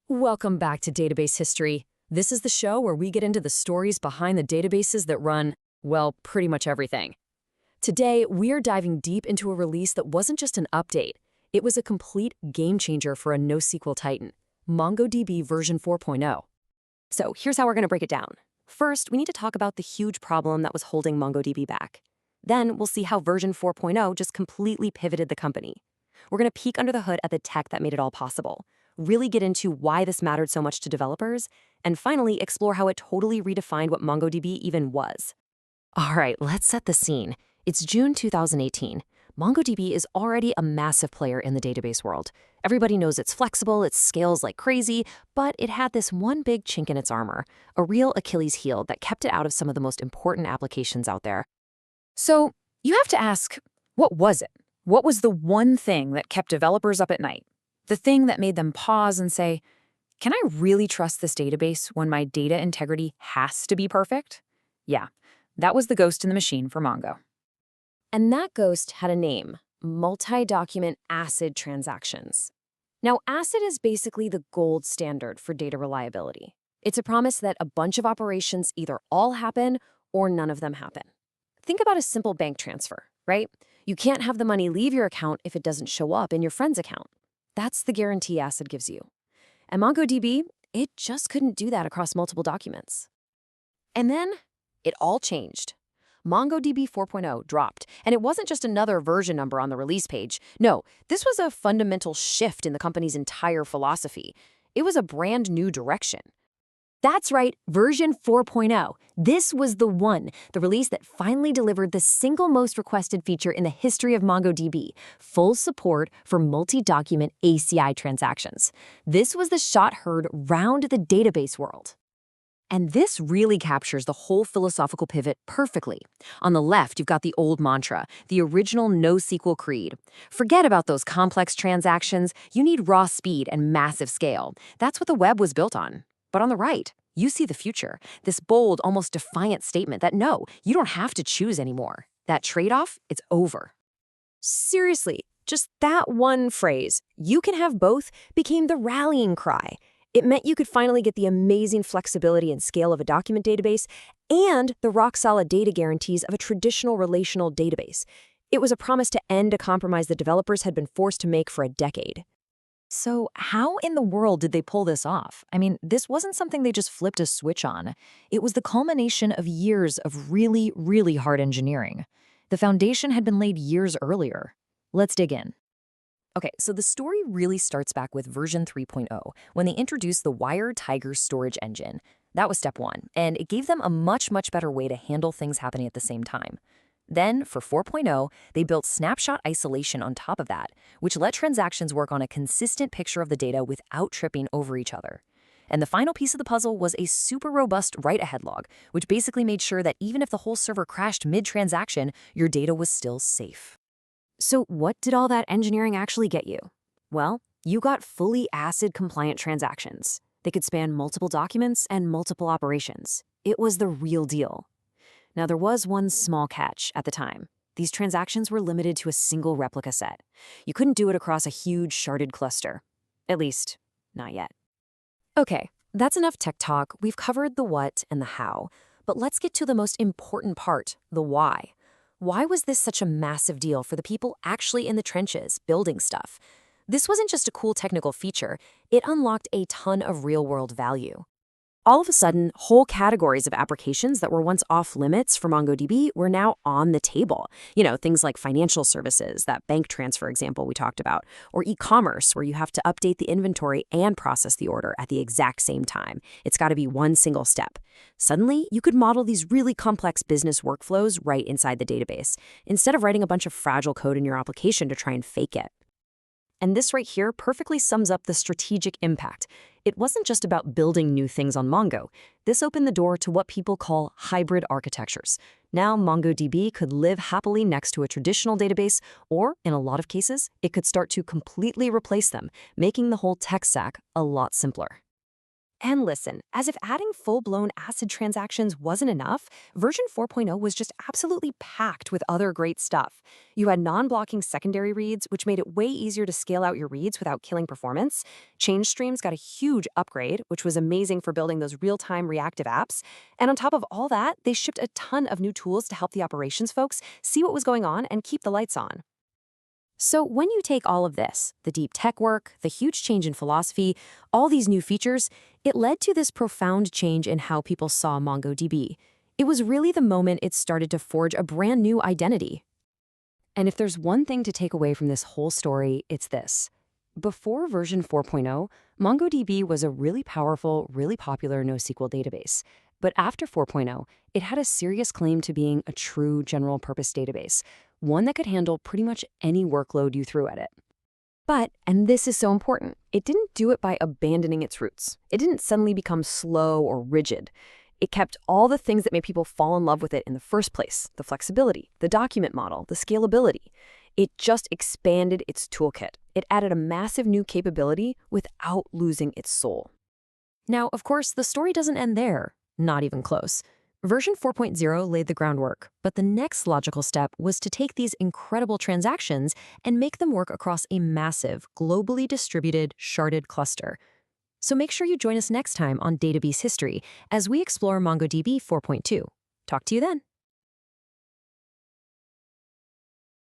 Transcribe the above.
Welcome back to Database History. This is the show where we get into the stories behind the databases that run, well, pretty much everything. Today, we are diving deep into a release that wasn't just an update. It was a complete game changer for a NoSQL titan, MongoDB version 4.0. So here's how we're going to break it down. First, we need to talk about the huge problem that was holding MongoDB back. Then we'll see how version 4.0 just completely pivoted the company. We're going to peek under the hood at the tech that made it all possible, really get into why this mattered so much to developers, and finally explore how it totally redefined what MongoDB even was. All right, let's set the scene. It's June 2018. MongoDB is already a massive player in the database world. Everybody knows it's flexible, it scales like crazy, but it had this one big chink in its armor, a real Achilles heel that kept it out of some of the most important applications out there. So you have to ask, what was it? What was the one thing that kept developers up at night? The thing that made them pause and say, can I really trust this database when my data integrity has to be perfect? Yeah, that was the ghost in the machine for Mongo. And that ghost had a name, multi-document ACID transactions. Now, ACID is basically the gold standard for data reliability. It's a promise that a bunch of operations either all happen or none of them happen. Think about a simple bank transfer, right? You can't have the money leave your account if it doesn't show up in your friend's account. That's the guarantee ACID gives you. And MongoDB, it just couldn't do that across multiple documents. And then it all changed. MongoDB 4.0 dropped, and it wasn't just another version number on the release page. No, this was a fundamental shift in the company's entire philosophy. It was a brand new direction. That's right, version 4.0. This was the one, the release that finally delivered the single most requested feature in the history of MongoDB, full support for multi-document ACI transactions. This was the shot heard round the database world. And this really captures the whole philosophical pivot perfectly. On the left, you've got the old mantra, the original NoSQL creed. Forget about those complex transactions. You need raw speed and massive scale. That's what the web was built on. But on the right, you see the future, this bold, almost defiant statement that no, you don't have to choose anymore. That trade-off, it's over. Seriously, just that one phrase, "you can have both," became the rallying cry. It meant you could finally get the amazing flexibility and scale of a document database and the rock-solid data guarantees of a traditional relational database. It was a promise to end a compromise that developers had been forced to make for a decade. So how in the world did they pull this off? I mean, this wasn't something they just flipped a switch on. It was the culmination of years of really, really hard engineering. The foundation had been laid years earlier. Let's dig in. Okay, so the story really starts back with version 3.0, when they introduced the Wired Tiger storage engine. That was step one, and it gave them a much better way to handle things happening at the same time. Then, for 4.0, they built snapshot isolation on top of that, which let transactions work on a consistent picture of the data without tripping over each other. And the final piece of the puzzle was a super robust write-ahead log, which basically made sure that even if the whole server crashed mid-transaction, your data was still safe. So what did all that engineering actually get you? Well, you got fully ACID-compliant transactions. They could span multiple documents and multiple operations. It was the real deal. Now, there was one small catch at the time. These transactions were limited to a single replica set. You couldn't do it across a huge sharded cluster. At least, not yet. Okay, that's enough tech talk. We've covered the what and the how. But let's get to the most important part, the why. Why was this such a massive deal for the people actually in the trenches, building stuff? This wasn't just a cool technical feature. It unlocked a ton of real-world value. All of a sudden, whole categories of applications that were once off limits for MongoDB were now on the table. You know, things like financial services, that bank transfer example we talked about, or e-commerce, where you have to update the inventory and process the order at the exact same time. It's got to be one single step. Suddenly, you could model these really complex business workflows right inside the database, instead of writing a bunch of fragile code in your application to try and fake it. And this right here perfectly sums up the strategic impact. It wasn't just about building new things on Mongo. This opened the door to what people call hybrid architectures. Now MongoDB could live happily next to a traditional database, or in a lot of cases, it could start to completely replace them, making the whole tech stack a lot simpler. And listen, as if adding full-blown ACID transactions wasn't enough, version 4.0 was just absolutely packed with other great stuff. You had non-blocking secondary reads, which made it way easier to scale out your reads without killing performance. Change streams got a huge upgrade, which was amazing for building those real-time reactive apps. And on top of all that, they shipped a ton of new tools to help the operations folks see what was going on and keep the lights on. So when you take all of this, the deep tech work, the huge change in philosophy, all these new features, it led to this profound change in how people saw MongoDB. It was really the moment it started to forge a brand new identity. And if there's one thing to take away from this whole story, it's this. Before version 4.0, MongoDB was a really powerful, really popular NoSQL database. But after 4.0, it had a serious claim to being a true general-purpose database, one that could handle pretty much any workload you threw at it. But, and this is so important, it didn't do it by abandoning its roots. It didn't suddenly become slow or rigid. It kept all the things that made people fall in love with it in the first place: the flexibility, the document model, the scalability. It just expanded its toolkit. It added a massive new capability without losing its soul. Now, of course, the story doesn't end there. Not even close. Version 4.0 laid the groundwork, but the next logical step was to take these incredible transactions and make them work across a massive, globally distributed, sharded cluster. So make sure you join us next time on Database History as we explore MongoDB 4.2. Talk to you then.